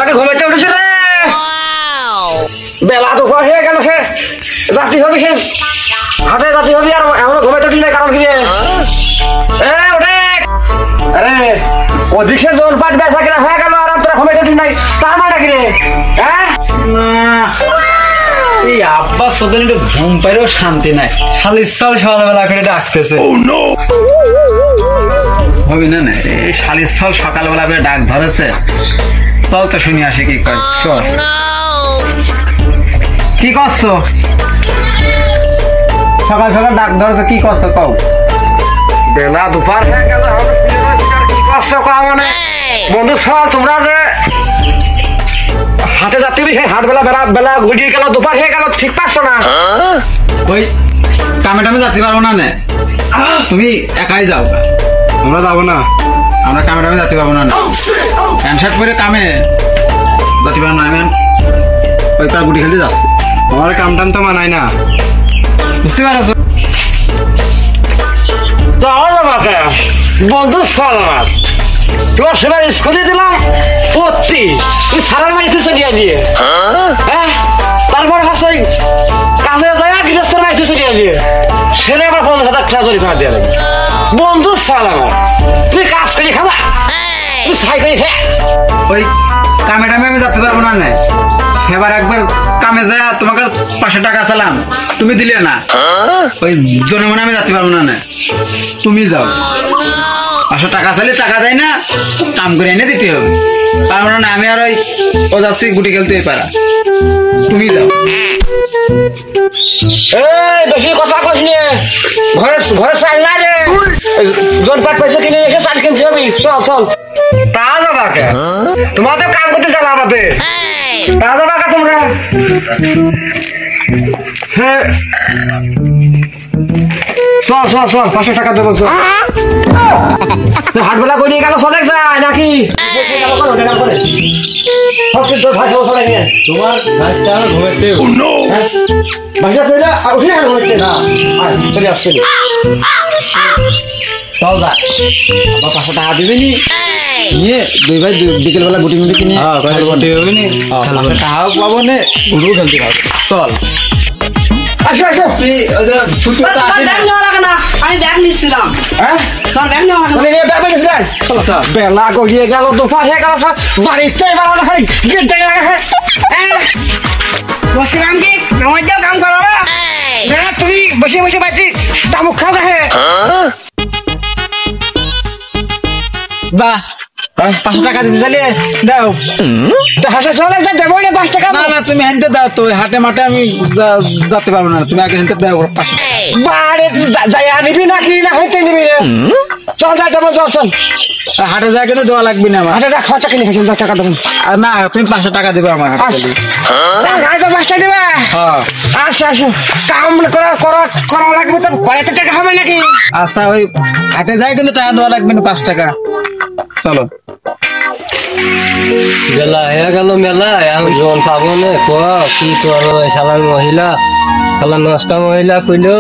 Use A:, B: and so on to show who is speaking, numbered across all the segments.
A: কি ঘুমাইতে উঠেছে রে? বেলা দুপুর হয়ে গেল, সে জাতি হবি, সে হাটে জাতি হবি, আর এখনো ঘুমাইতে উঠি না, কারণ কি রে? ওঠে। আরে অধিক সে জোর পাট বেচা কিনা হয়ে গেল, আর তোরা ঘুমাইতে উঠি নাই, তার মানে কি রে?
B: এই আব্বাস সদন একটু ঘুম পাইলেও শান্তি নাই, শালির সাল সকালবেলা করে ডাকতেছে। হবি না না, এই শালির সাল সকালবেলা করে ডাক ধরেছে। চল তো শুনি আসি কি কয়। চল। কি করছো? সকাল সকাল ডাক ধরেছে, কি করছো কও?
A: বেলা দুপুর হয়ে গেল, কি করছো কও মানে? বন্ধু সব তোমরা যে হাটে যাত্রী, সেই হাট বেলা বেলা বেলা ঘুরিয়ে গেল, দুপুর হয়ে গেল, ঠিক পাচ্ছ না?
B: ওই কামে টামে যেতে পারবো না নে, তুমি একাই যাও। আমরা যাবো না, আমরা কামে টামে যেতে পারবো না। প্যান্ট শার্ট পরে কামে যেতে পারবো না, আমি ওই কার গুটি খেলতে যাচ্ছি। আমার কাম টাম তো মানায় না, বুঝতে পারছো?
A: বন্ধু সল আমার তোমার সেবার স্কুলে দিলাম পড়তি, তুই সারার মাইতে চলিয়ে দিয়ে, হ্যাঁ তারপর হাসই কাজে যায় গৃহস্থের মাইতে চলিয়ে দিয়ে, সেরে আবার 50,000 টাকা জরিমানা দিয়ে দেবে। বন্ধু সল আমার, তুই কাজ করি খাবা, তুই ছাই করি খা।
B: ওই কামে টামে আমি যেতে পারবো না নে, সেবার একবার কামে যায় তোমাকে 500 টাকা চালাম, তুমি দিলে না। ওই জনে মনে আমি যেতে পারবো না নে, তুমি যাও। 500 টাকা চাইলে টাকা দেয় না, কাম করে এনে দিতে হবে। পারবো না, আমি আর ও যাচ্ছি গুটি খেলতে পারা, তুমি যাও।
A: এই বেশি কথা কইস নে, ঘরে ঘরে চাল না রে, জন পাট পয়সা কিনে এসে চাল কিনতে হবে। চল চল। তা যাবা কে? তোমার তো কাম করতে চালা আমাদের, তা যাবা কে তোমরা? হ্যাঁ চল চল চল, 500 টাকা দেবো। হাট বেলা করে নিয়ে গেল, চলে যায় নাকি?
B: তোমার ভাইসটা ঘুমাইতে
A: ভাইসা উঠে ঘুমাইতে না, চলে আসছে। চল যা, আবার 500 টাকা দিবি নি,
B: নিয়ে দুই ভাই বিকেল বেলা গুটি মুটি কিনে গুটি হবে নি, টাকাও পাবো নে, গুটিও খেলতে পারবো। চল
A: আসো আসো।
C: আমি ব্যাগ নিচ্ছিলাম।
A: বেলা গড়িয়ে গেল, দুপুর হয়ে গেল, বাড়িতে
C: বসছিলাম কি আমার দিয়েও কাম করো না?
A: তুমি বসে বসে বাড়ি তামুক খাও গে।
B: বাহ, 500 টাকা দিতে চাইলে দাও।
A: হাসা চলে যা দেবো না 5 টাকা।
B: না না, তুমি হেনতে দাও তো, হাটে মাঠে আমি যেতে পারবো না, তুমি আগে হেনতে দাও 500 টাকা।
A: বাড়ি যাই নিবি নাকি না খাইতে নিবি রে? চল যাই দেবো, চল চল।
B: হাটে যা কিন্তু দেওয়া লাগবে না আমার।
A: হাটে যা খাওয়া টাকা নিয়ে ফেসে টাকা দেবো
B: না, তুমি 500 টাকা দেবে আমার হাটে।
A: তো 5 টাকা দেবে।
B: হ্যাঁ
A: আচ্ছা আচ্ছা, কাম করা করা করা লাগবে তো, বাড়িতে টাকা হবে নাকি?
B: আচ্ছা, ওই হাটে যাই কিন্তু টাকা দেওয়া লাগবে না, 5 টাকা। চলো।
D: বেলা হয়ে গেল মেলা, এখন জন পাবো না, কি করবো? শালার মহিলা, শালার নষ্টা মহিলা কইলো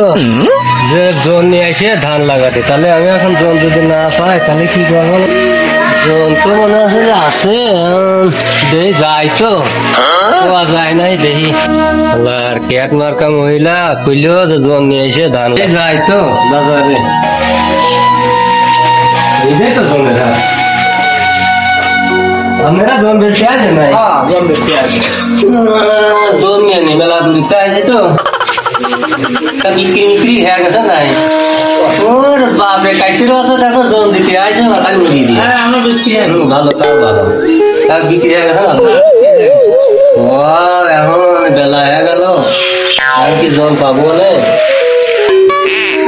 D: যে জন নিয়ে এসে ধান লাগাতে, তাহলে আমি এখন জন যদি না পাই তাহলে কি করবো? জন তো মনে হয় আছে, দেই যাই তো পাওয়া যায় নাই, দেখি শালার ক্যাট মার্কা মহিলা কইলো যে জন নিয়ে এসে ধান যাই তো বাজারে, এই তো জনের হাত। আমরা জন বেশি আছে নাই? জন বেশি আছে, জন নিয়ে নি মেলা দূরিতে আছে তো, তা বিক্রি বিক্রি হয়ে গেছে নাই? ওর বাপরে কাইতির আছে, দেখো জন দিতে আছে মাথায় মুড়ি দিয়ে। আমরা বেশি ভালো, তাও ভালো, তার বিক্রি হয়ে গেছে না? ও এখন বেলা হয়ে গেল, আর কি জন পাবো না?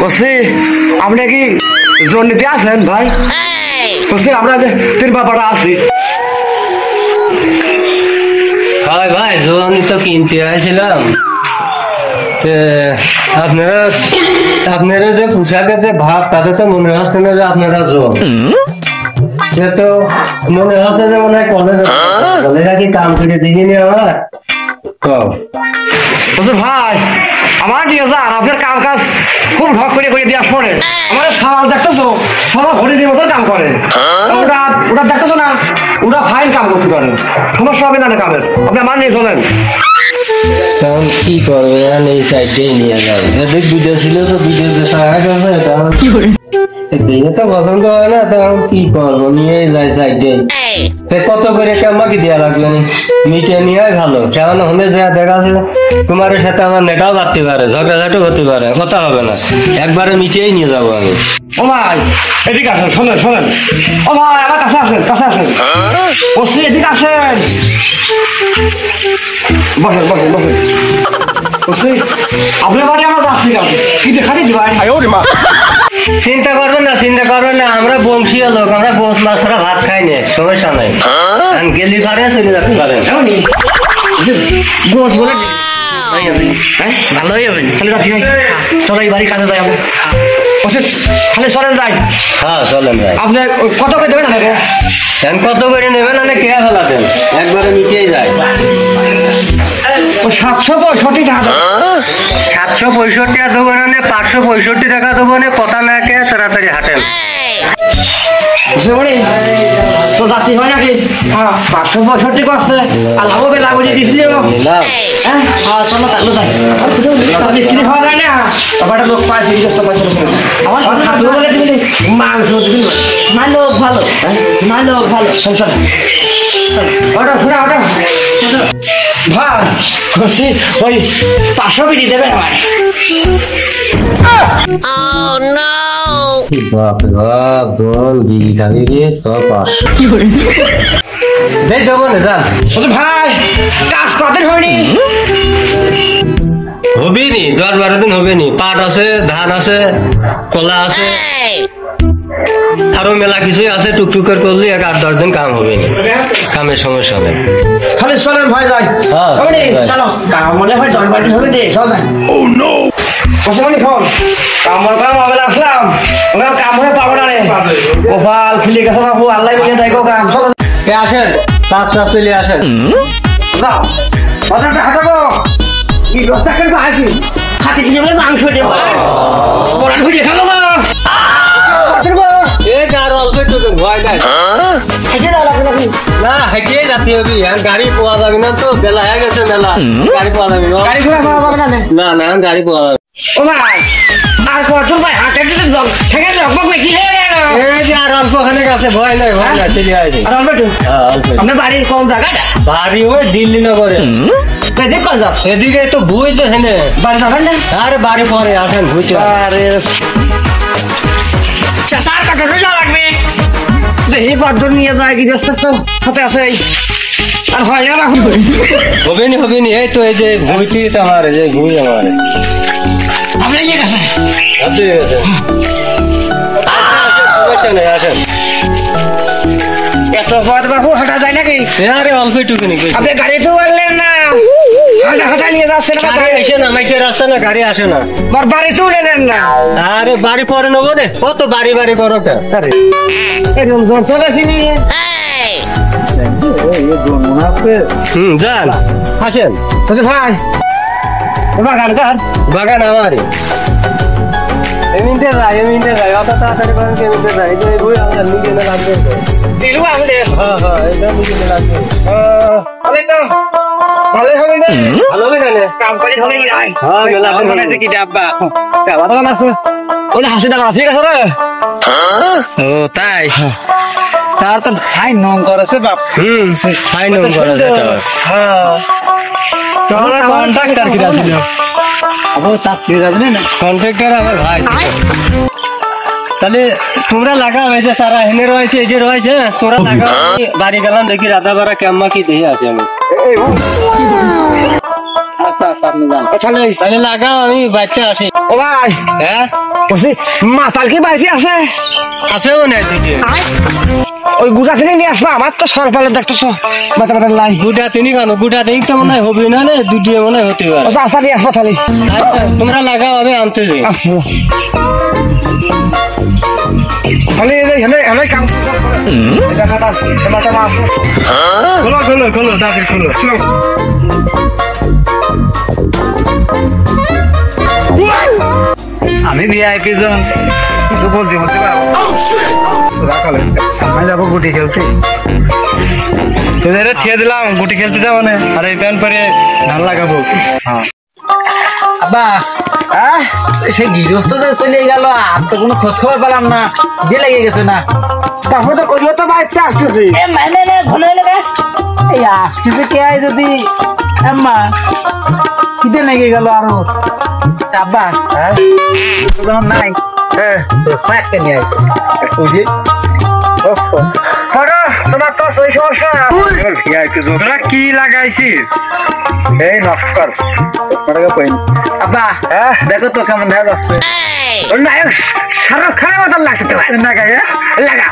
A: বলছি আপনি কি জন নিতে আসেন ভাই? বলছি আমরা যে 3 বাবাটা আছি।
D: হয় ভাই, জন তো কিনতে আসছিলাম। আপনারা যে পোশাকের যে ভাব, তাতে তো মনে হচ্ছে না যে আপনারা জন, সে তো মনে হচ্ছে যে মনে হয় কলেজা কি কাম করে দিইনি আমার।
A: বলছি ভাই আমার নিয়ে যান, আপনার কাম কাজ খুব ঢক করে করে দিয়ে আসবেন। আমাদের সারা দেখতেছো, সারা ঘড়ি দিয়ে মতো কাম করে, ওটা ওটা দেখতেছো না, ওটা ফাইন কাম করে। ক্ষতি করেন, সমস্যা হবে না না কামের, আপনি আমার নিয়ে চলেন।
D: তখন কি করবে এখন এই সাইডেই নিয়ে যাবে, যদি ভিডিও ছিল তো ভিডিও দেখা গেছে, তখন দেখে তো পছন্দ হয় না, তখন কি করবো, নিয়ে যাই সাইডে। কত করে আমাকে দেওয়া লাগবে না, মিটে নিয়ে ভালো, কেমন হলে যা দেখা যাচ্ছে তোমার সাথে আমার নেটাও বাড়তে পারে, ঝগড়াঝাটি হতে পারে, কথা হবে না, একবারে মিটেই নিয়ে যাবো আমি।
A: ও ভাই এদিকে আসেন, শোনেন শোনেন, ও ভাই আমার কাছে আসেন, কাছে আসেন, বসি এদিকে আসেন, বসেন বসেন বসেন, বসি আপনার বাড়ি আমরা যাচ্ছি কেন, কি দেখা দিচ্ছি ভাই?
D: চিন্তা করবেন না, চিন্তা করবেন না, আমরা বংশীয় লোক, আমরা বংশ মাছ ছাড়া ভাত খাই না, সমস্যা নাই, গেলি পারে চলে যাতে পারেন।
A: গোস বলে হ্যাঁ ভালোই হবে, তাহলে যাচ্ছি ভাই, চলো এই বাড়ি কাজে যাই আমরা, তাহলে চলেন যাই।
D: হ্যাঁ চলেন ভাই।
A: আপনি কত করে দেবেন আমাকে?
D: এখন কত করে নেবেন, না কে ফেলাতেন, একবারে মিটিয়ে যায়।
A: 765 টাকা।
D: 765 টাকা দেবো না, 565 টাকা দেবো না, কথা না কে তাড়াতাড়ি হাঁটেন।
A: তো যাত্রী হয় নাকি? হ্যাঁ 565 করছে, আর লাভও বেলা করে দিয়েছিল। হ্যাঁ হ্যাঁ চলো তাহলে যাই, বিক্রি হওয়া যায় না, ব্যাপারটা লোক পায় আমার বলে দিবি মাংস দিবি, মালো ভালো, মালো ভালো, চল অর্ডার ঘোরা অর্ডার ভাই, খুশি ওই 500 বিড়ি দেবে আমার।
D: বাপ বাপ, দোল বিড়ি খাবি রে, তো 500 কি করে দেই দেবো না, যান।
A: ভাই কাজ কতদিন হয়নি?
D: হবে নি, 10-12 দিন হবে নি, পাট আছে, ধান আছে, কলা আছে, আরো মেলা কিছুই আছে, টুকটুক করে করলে 8-10 দিন কাম হবে নি, কামের সমস্যা নেই।
A: খালি চলেন ভাই যাই, চলো কাম হলে ভাই 10 বাটি হবে দে, চল যাই। ও নো বসে মানে ফোন কামর কাম আবেলা আসলাম, ওরা কাম হয়ে পাবো না রে, গোপাল খুলে গেছে বাবু, আল্লাহ মিলে যাই গো কাম, চলো
D: কে আসেন, পাঁচটা চলে আসেন,
A: যাও বাজারটা হাঁটো গো, কি ব্যবস্থা করবো আসি, খাতে কিনে বলে মাংস দেবো, বড় ভিডিও খাবো গো,
D: না হেঁটে যাতে হবে, গাড়ি পাওয়া যাবে না তো, বেলা হয়ে গেছে মেলা, গাড়ি পাওয়া যাবে না,
A: গাড়ি ঘোড়া পাওয়া যাবে না।
D: না না গাড়ি পাওয়া যাবে।
A: ও ভাই আর কত ভাই হাঁটে ঠেকে লগবগ বেশি হয়ে গেল,
D: এই যে আর অল্প খানে আছে, ভয় নাই ভয় নাই, চলে আসি।
A: আর অল্প একটু আপনার বাড়ির কোন জায়গাটা?
D: বাড়ি ওই দিল্লি নগরে,
A: এদিকে কোন যাচ্ছে?
D: এদিকে তো ভুই তো হেনে,
A: বাড়ি যাবেন না?
D: আরে বাড়ি পরে আসেন, ভুইতে
A: আরে চাষার কাটানো যা লাগবে, দেখি কত নিয়ে যায়, গৃহস্থ তো হাতে আছে আর হয় না
D: হবে নি, এই তো এই যে ভুইটি তো আমার, এই যে ভুই আমার
A: আপনি নিয়ে গেছে
D: হাতে গেছে। সমস্যা নেই, আসেন।
A: এত পথ বাবু হাঁটা যায় নাকি?
D: আরে অল্প একটু নাকি,
A: আপনি গাড়ি তো বললেন না, হাঁটা হাঁটা নিয়ে যাচ্ছেন,
D: গাড়ি আসে না, মাইটে রাস্তা না, গাড়ি আসে না,
A: বাড়ি তো নেন না।
D: আরে বাড়ি পরে নেবো রে, কত বাড়ি বাড়ি করো
A: এরকম জ্বর চলে আসিনি,
D: যান আসেন।
A: ভাই বাগান কার?
D: বাগান আমারই, এমনিতে যাই অত তাড়াতাড়ি করেন, এমনিতে যাই, এই বই আমার নিজে না লাগবে,
A: দিলু আমলে
D: হ্যাঁ হ্যাঁ এটা নিজে না লাগবে,
A: আমি তো ভালোই হবে না,
D: ভালো হবে না,
A: কাম করে হবে কি নাই?
D: হ্যাঁ মেলা
A: বানাইছে কি ডাব্বা কাবা তো আছে, ওই হাসি টাকা ঠিক আছে রে। ও তাই, তার তো হাই নং করেছে বাপ,
D: হাই নং করেছে,
A: হ্যাঁ তোর কন্ট্রাক্টর কি আছে? ও তার কি যাবে না,
D: কন্ট্রাক্টর আমার ভাই। তাহলে তোমরা লাগাও, এই যে সারা হেনে রয়েছে, এই যে রয়েছে, তোরা লাগাও, বাড়ি গেলাম দেখি রাধা বাড়া কেমন কি দেখে আছে আমি,
A: আচ্ছা আচ্ছা আপনি যান,
D: তাহলে লাগাও, আমি বাচ্চা আসি।
A: ও ভাই
D: হ্যাঁ
A: বলছি মাতাল কি বাড়িতে আছে?
D: আছেও না দিদি,
A: ওই গুটা থেকে নিয়ে আসবা, আমার তো সরকালে দেখতেছ মাথা মাথা লাই,
D: গুটা তিনি কেন, গুটা দিন তো মনে হয় হবে না রে, দুটি মনে হয় হতে পারে।
A: আচ্ছা নিয়ে আসবা তাহলে,
D: আচ্ছা, তোমরা লাগাও, আমি আনতে যাই।
A: তাহলে এনে কাম খোলো তাড়াতাড়ি খোলো, আমি ভিআইপি জন,
B: কিছু বলতে পারবো রাখালে আমি যাবো গুটি খেলতে তোদের ছেড়ে দিলাম গুটি খেলতে যাবো না আর এই প্যান্ট পরে ধান লাগাবো হ্যাঁ
A: আব্বা সেই গৃহস্থ যে চলে গেল আর তো কোনো খোঁজ খবর পেলাম না দিয়ে লেগে গেছে না তারপরে তো কইলো তো বাড়িতে আসতেছি মানে ভালো হলে এই আসতেছে কে আয় যদি আম্মা কিতে লেগে গেল আরো আব্বা যখন নাই তো ফাঁকতে নিয়ে আসো বুঝি তোমার তো সেই সমস্যা
B: তোরা কি লাগাইছিস এই নস্কর
A: আব্বা দেখো তো কেমন দেখা যাচ্ছে নায়ক শাহরুখ খানের মতন লাগতে পারে না গায়ে লাগা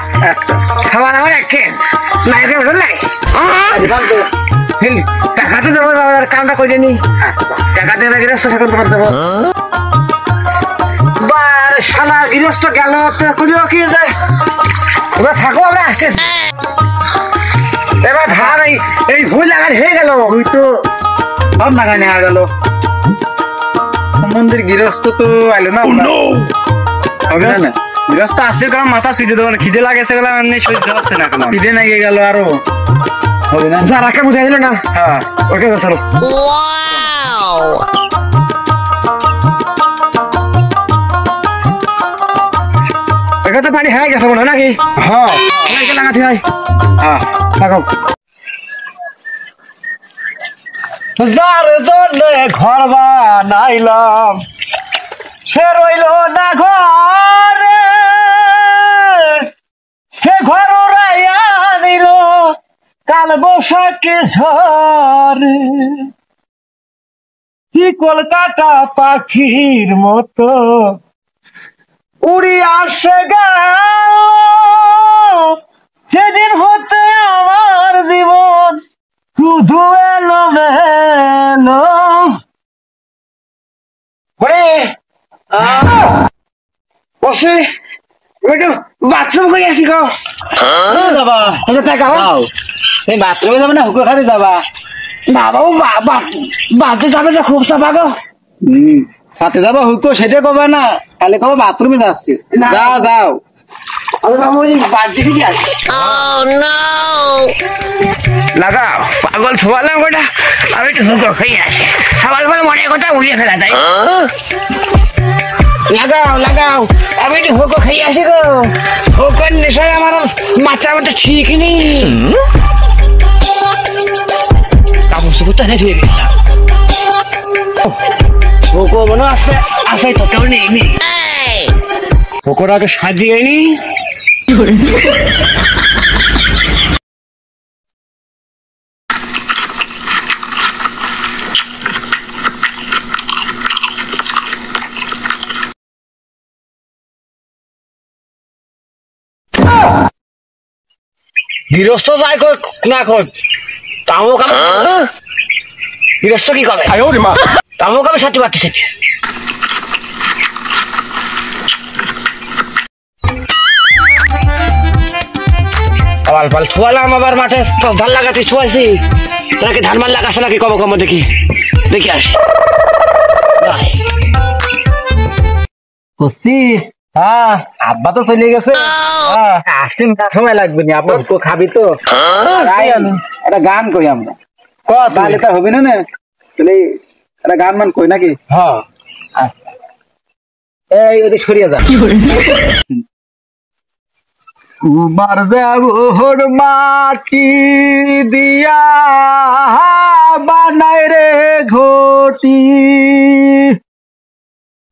A: খাবার আমার একে নায়কের মতন লাগে টাকা তো দেবো কামটা করে নি টাকা দিয়ে গৃহস্থ এখন তোমার দেবো শালা গৃহস্থ গেল করিও কি যায় ওরা থাকো আমরা আসতেছি এবার ধান এই ভুল লাগান হয়ে গেল ওই তো সব লাগাই নেওয়া গেল
B: মন্দির গৃহস্থ তো আইলো না হবে না গৃহস্থ আসলে কারণ মাথা সুইতে দেবো না খিদে লাগেছে গেলাম এমনি সহ্য হচ্ছে না এখন খিদে নাকি গেল আরো হবে না
A: যারাকে বুঝাই দিল না
B: হ্যাঁ ওকে চলো
A: এখানে তো পানি হয়ে গেছে মনে হয় নাকি
B: হ্যাঁ
A: লাগাতে হয়
B: হ্যাঁ লাগাও
A: যার জন্যে ঘর বানাইলাম সে রইল না ঘরে সে ঘর উড়াইয়া নিল কাল বৈশাখী ঝড়ে কি কলকাতা পাখির মতো উড়ি আসে গেল সেদিন হতে আমার জীবন শুধু এলো মেলো বসে বাথরুম করে আসি গো যাবা বাথরুমে যাবে না হুকো খাতে যাবা বাবাও বাথে যাবে না খুব চাপা গো
B: সাথে যাবো হুকো সেটা কবে না তাহলে কবে বাথরুমে যাচ্ছি যাও যাও
A: আমি বাবু ওই বাদ দিকে কি আসি
B: লাগাও পাগল ছোয়ালাম গোটা আমি একটু হুকো খেয়ে আসি সবার পরে মনের কথা উড়িয়ে ফেলা যায়
A: লাগাও লাগাও আমি একটু হুকো খেয়ে আসি গো হুকোর নেশায় আমার মাথা মতো ঠিক নেই কাপড় চোপড় তো ঠিক গেছিলাম হুকো মনে আছে আসে তো কেউ নেই হুকোটাকে সাজিয়ে নি গৃহস্থ যায় কই না কই তামুক গৃহস্থ কি কবে তামুক আমি সাথে পাচ্ছি পাল পাল ছুয়ালাম আবার মাঠে ধান লাগাতে ছুয়াইছি নাকি ধান মান লাগাছে নাকি কম কম দেখি দেখি আসি হ্যাঁ আব্বা তো চলে গেছে আসতে সময় লাগবে না আপনার খাবি তো
B: একটা গান কই আমরা তাহলে তা হবে না তাহলে একটা গান মান কই নাকি
A: হ্যাঁ এই ওদিকে সরিয়ে যা
B: তোমার যাবর মাটি দিয়া বানাই রে ঘটি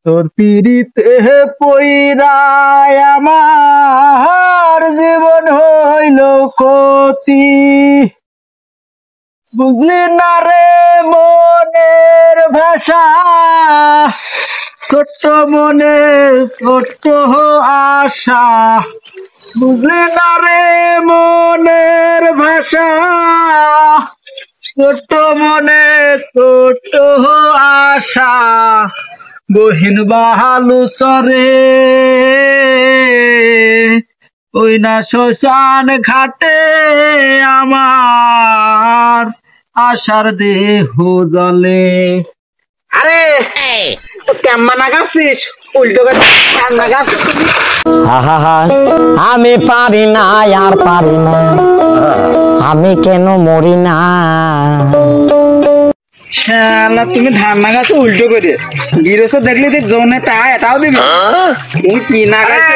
B: তোর পিড়িতে পইরায় আমার জীবন হইল ক্ষতি বুঝলি না রে মনের ভাষা ছোট্ট মনে ছোট্ট আশা বুঝলি না রে মনের ভাষা ছোট্ট মনে ছোট্ট আশা বহিন বাহালু সরে ওই না শ্মশান ঘাটে আমার আশার দেহ জলে
A: আরে কেমন গাছিস
B: উল্টো করে ধান লাগাচ্ছ তুমি।
E: আহা আমি পারি না আর পারি না, আমি কেন মরি না।
B: শালা তুমি ধান লাগাচ্ছ উল্টো করে, গিরস দেখলে যে জোনে এটাও দিবি। তুমি কি লাগাচ্ছ?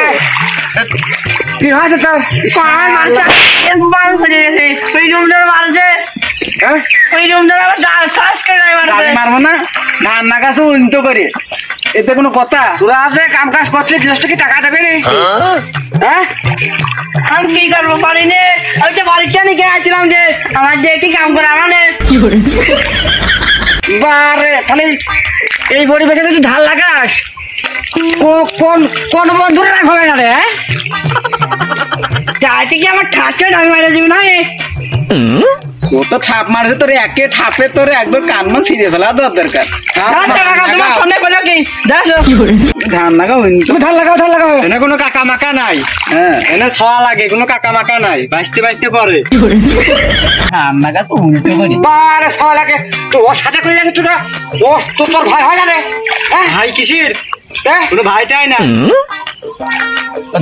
A: কি হয়েছে তোর?
C: পাড়ার মারছে একবার ফিরে গেছে ওই রুমটার মারছে ওই রুমটার আবার ডাল ফাঁস করে মারছে
B: গাড়ি মারবো না, ধান লাগাচ্ছ উল্টো করে, এতে কোনো কথা?
A: তোরা যে কাম কাজ করছিস গৃহস্থ কি টাকা দেবে নি? হ্যাঁ
C: আমি কি করবো পারি নে আমি তো বাড়িতে নিয়ে আসছিলাম যে আমার যে কি কাম করে আমার
A: বারে তাহলে এই পরিবেশে তুই ধান লাগাস, কোন কোন বন্ধুরা রাখবে না রে? হ্যাঁ
C: চাইতে কি আমার ঠাটকে আমি মারা যাবি না
B: ও তো ঠাপ মারছে, তোর একে ঠাপে তোর একদম কান ছিঁড়ে ফেলা দরকার।
C: তোমার সামনে করলো কি দেখো
B: ধান লাগা
A: তুমি ধান লাগাও
B: এনে কোনো কাকা মাকা নাই। হ্যাঁ এনে ছোয়া লাগে, কোনো কাকা মাকা নাই, বাঁচতে বাঁচতে পরে ধান লাগা তো উল্টো করি।
A: বারে সবাই লাগে তো ওর সাথে করে লাগে তোরা, ও তোর ভাই হয় না রে? হ্যাঁ
B: ভাই কিসির?
A: হ্যাঁ?
B: কোনো ভাইটাই না,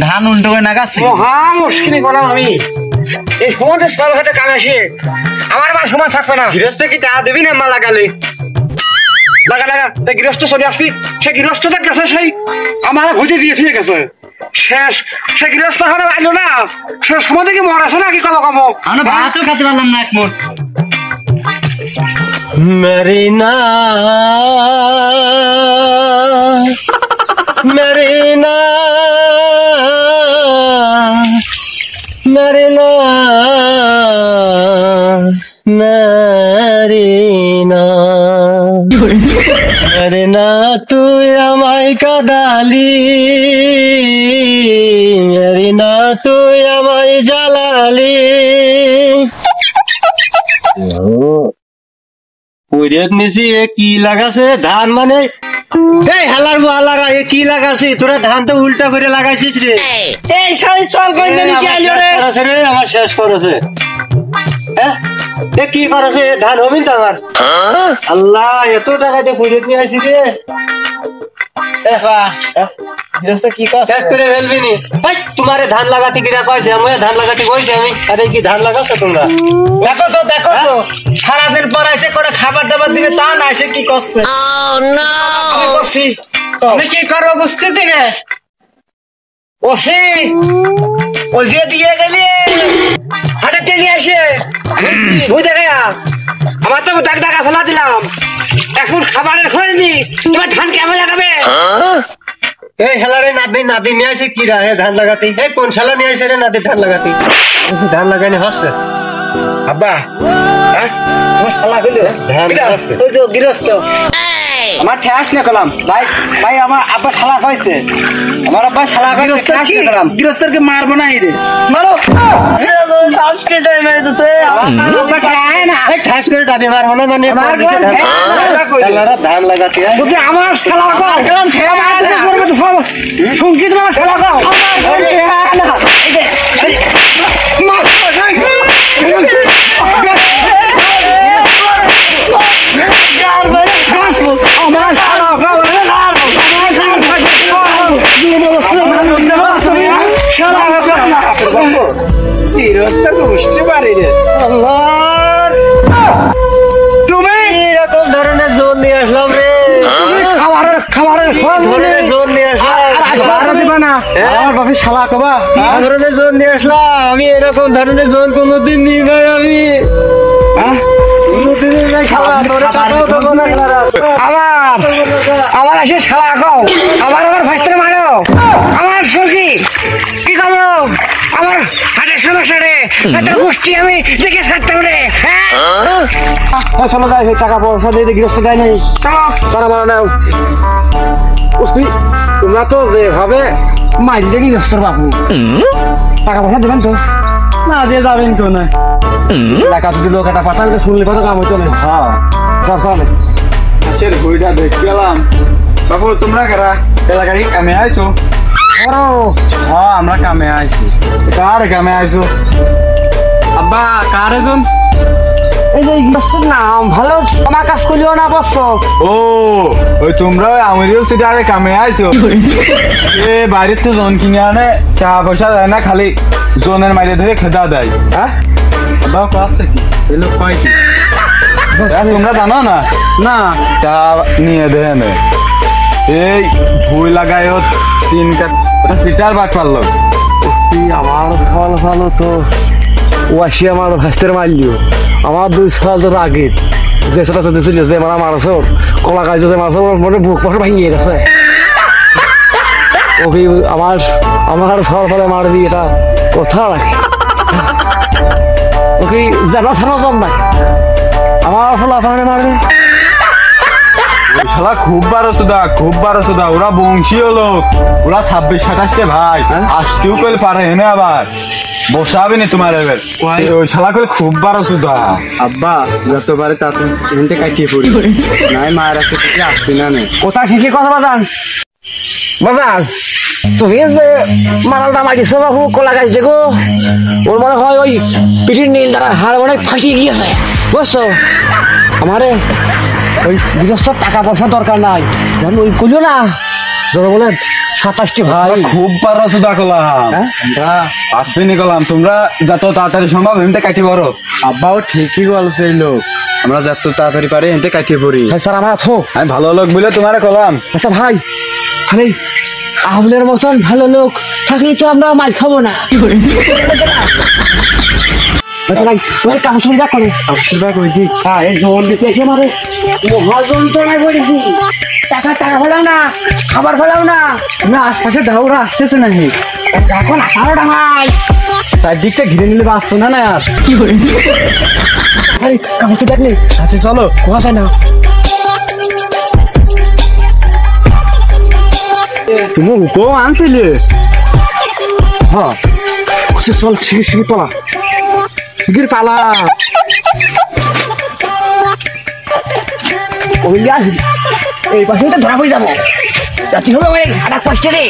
B: ধান উল্টো করে নাগাছি।
A: মহা মুশকিল বললাম আমি, এই সময় সবার সাথে কামে আসি আমার আবার সময় থাকবে না।
B: গৃহস্থ কি টাকা দিবি না মা লাগালে?
A: লাগা তা গৃহস্থ চলে আসবি, সে গৃহস্থটা গেছে সেই আমার ভুজে দিয়ে ঠিক আছে শেষ, সে গৃহস্থ এখন আইলো না, সে সময় থেকে মরাছে না কি কব
B: আমরা ভাতও খেতে পারলাম না এক মুঠ।
D: মরিনা মরিনা মরিনা মরিনা মরিনা তুই আমায় কাদালি, মরিনা তুই আমায় জ্বালালি। ওইরেক নিছি এ কি লাগাছে ধান মানে এই হালার হালারা এ কি লাগাছে? তোরা ধান তো উল্টা করে লাগাইছিস রে।
C: এই সাই চল কই দিন কি আইলো রে
D: রে আমার শেষ করেছে। হ্যাঁ এ কি করেছে? ধান হবিন তো আমার। আল্লাহ এত টাকা দিয়ে ফুরিয়ে নিয়ে আসি রে। কি শেষ করে ফেলবি নি? তোমারে ধান লাগাতে কিরা কয়েছে? আমি ধান লাগাতে কইছি আমি। আরে কি ধান লাগাচ্ছ তোমরা?
B: দেখো তো সারাদিন পর এসে করে খাবার দাবার দিবে তা না, এসে কি করছে? আমি করছি, আমি কি করবো বুঝতে না। ওসি ওই যে দিয়ে গেলি হাটে টেনে আসে বুঝে গেয়া
A: আমার তো ডাকা ফেলা দিলাম, এখন খাবারের খোঁজ নি, তোমার ধান কেমন লাগাবে?
D: এই হেলারে নাতি নাতি নিয়ে আসে কি রা ধান লাগাতে? এই কোন শালা নিয়ে আসে রে নাতি ধান লাগাতে? ধান লাগাইনি হচ্ছে
A: আব্বা হ্যাঁ তোমার শালা হইলো
D: ধান হচ্ছে।
A: ওই তো গৃহস্থ
B: আমার ঠেস না কলাম ভাই, ভাই আমার আব্বা শালা খাইছে, আমার আব্বা শালা খাইছে, ঠেস না কলাম। গৃহস্থকে মারবো না রে,
C: মারো আজকে টাইম আইতেছে
B: আব্বা খায় না।
D: এই ঠাস করে টানি মারবো না মানে ধান লাগাতে
A: বলছি আমার শালা কম করবে তো সব সংগীত আমার শালা কম
B: বুঝতে পারি রে।
D: তুমি এরকম ধরনের জোর নিয়ে আসলাম রে,
A: খাবারের
D: ধরনের জোর নিয়ে আসলাম
A: দিবা না আমার বাপি শালা কবা
D: ধরনের জোর নিয়ে আসলাম আমি। এরকম ধরনের জোর কোনোদিন নিই নাই আমি।
A: আমার আসে শালা কও, আমার ভাইস্তারে মারো, আমার সখী কি করবো, আমার হাটের সমস্যা রে, তোর গোষ্ঠী আমি দেখে থাকতাম রে। হ্যাঁ চলো যাই, টাকা পয়সা দিয়ে গৃহস্থ যায় নাই, চলো চলো মারা নাও। তোমরা তো যেভাবে মাইল দিয়ে গৃহস্থর বাপু টাকা পয়সা দেবেন তো
B: না দিয়ে যাবেন কেউ না,
A: টাকা যদি লোক একটা পাঠালে শুনলে কত কাম হইতো না। হ্যাঁ চলে
B: সে ঘুরিটা দেখ গেলাম। বাবু তোমরা কারা এলাকায় কামে আইছো? হ্যাঁ আমরা কামে আইছি। কার কামে আইছো? আব্বা কার এজন
A: এই যে গৃহস্থের নাম ভালো আমার কাজ করলেও না বস।
B: ও ওই তোমরা আমারও সেটা আরে কামে আইছো এ বাড়ির তো জন কিনে আনে টাকা পয়সা দেয় না, খালি জনের মাইরে ধরে খেদা দেয়। হ্যাঁ বাবা কাছে কি এলো পাইছি তোমরা জানো না? না তা নিয়ে দেন এই ভুই লাগায় 3 লিটার বাট পারলো।
A: আমার ফল ভালো তো ওয়াশি আমার ভাস্তের মারলিও আমার 2 সাল ধরে আগে যে সেটা সাথে ছিল যে মারা মারছ কলা গাছ যে মারছ মনে বুক পশে ভাঙিয়ে গেছে। ওকে আমার আমার ফল ফলে মারবি এটা কথা রাখি ওকে জানা ছাড়া জম নাই আমার ফল আপনার মারবে।
B: শালা খুব বারো সুদা ওরা বংশীয় লোক, ওরা 26-27 ভাই আসতেও কইলে পারে না, আবার বসাবে না তোমার এবার ওই শালা কইলে খুব বারো সুদা। আব্বা যতবারে তা তুমি সেখানতে কাটিয়ে পড়ি নাই মায়ের আছে থেকে আসছি না নে
A: কোথা ঠিকই কথা বাজান বাজান তুমি যে মারালটা মারিছো বাবু কলা গাছ দেখো ওর মনে হয় ওই পিঠির নীল দ্বারা হাড় অনেক ফাঁসিয়ে গিয়েছে বুঝছো। আমারে ওই গৃহস্থ টাকা পয়সা দরকার নাই জানো ওই কইলো না ধরো বলেন 27টি ভাই
B: খুব বারো সুদা কলাম আসছি নি কলাম তোমরা যত তাড়াতাড়ি সম্ভব এমনিতে কাটিয়ে পড়ো। আব্বাও ঠিকই বলছে এই লোক, আমরা যত তাড়াতাড়ি পারি এমনিতে কাটিয়ে পড়ি।
A: স্যার আমার আছো
B: আমি ভালো লোক বলে তোমারে কলাম।
A: আচ্ছা ভাই আরে আহলের মতন ভালো লোক থাকলে তো আমরা মাল খাবো না। কামসুবিধা করে হ্যাঁ এই জোন দিতে এসে মারে মহাযন্ত্রণায় পড়েছি। টাকা ফেলাও না খাবার ফেলাও না তুমি আশপাশে দাউরা আসতেছে নাকি এখন আরো ডাঙাই চারদিকটা ঘিরে নিলে বাঁচতো না না আর কি করে কামসু দেখলে আচ্ছা চলো কোথায় না
B: তুমি হুকম আনছিলে?
A: হ্যাঁ চল শিখে পালা শিখির পালা এই পাশে তো ধরা হয়ে যাবো যাতে হবে ওই হাটা কষ্টে রে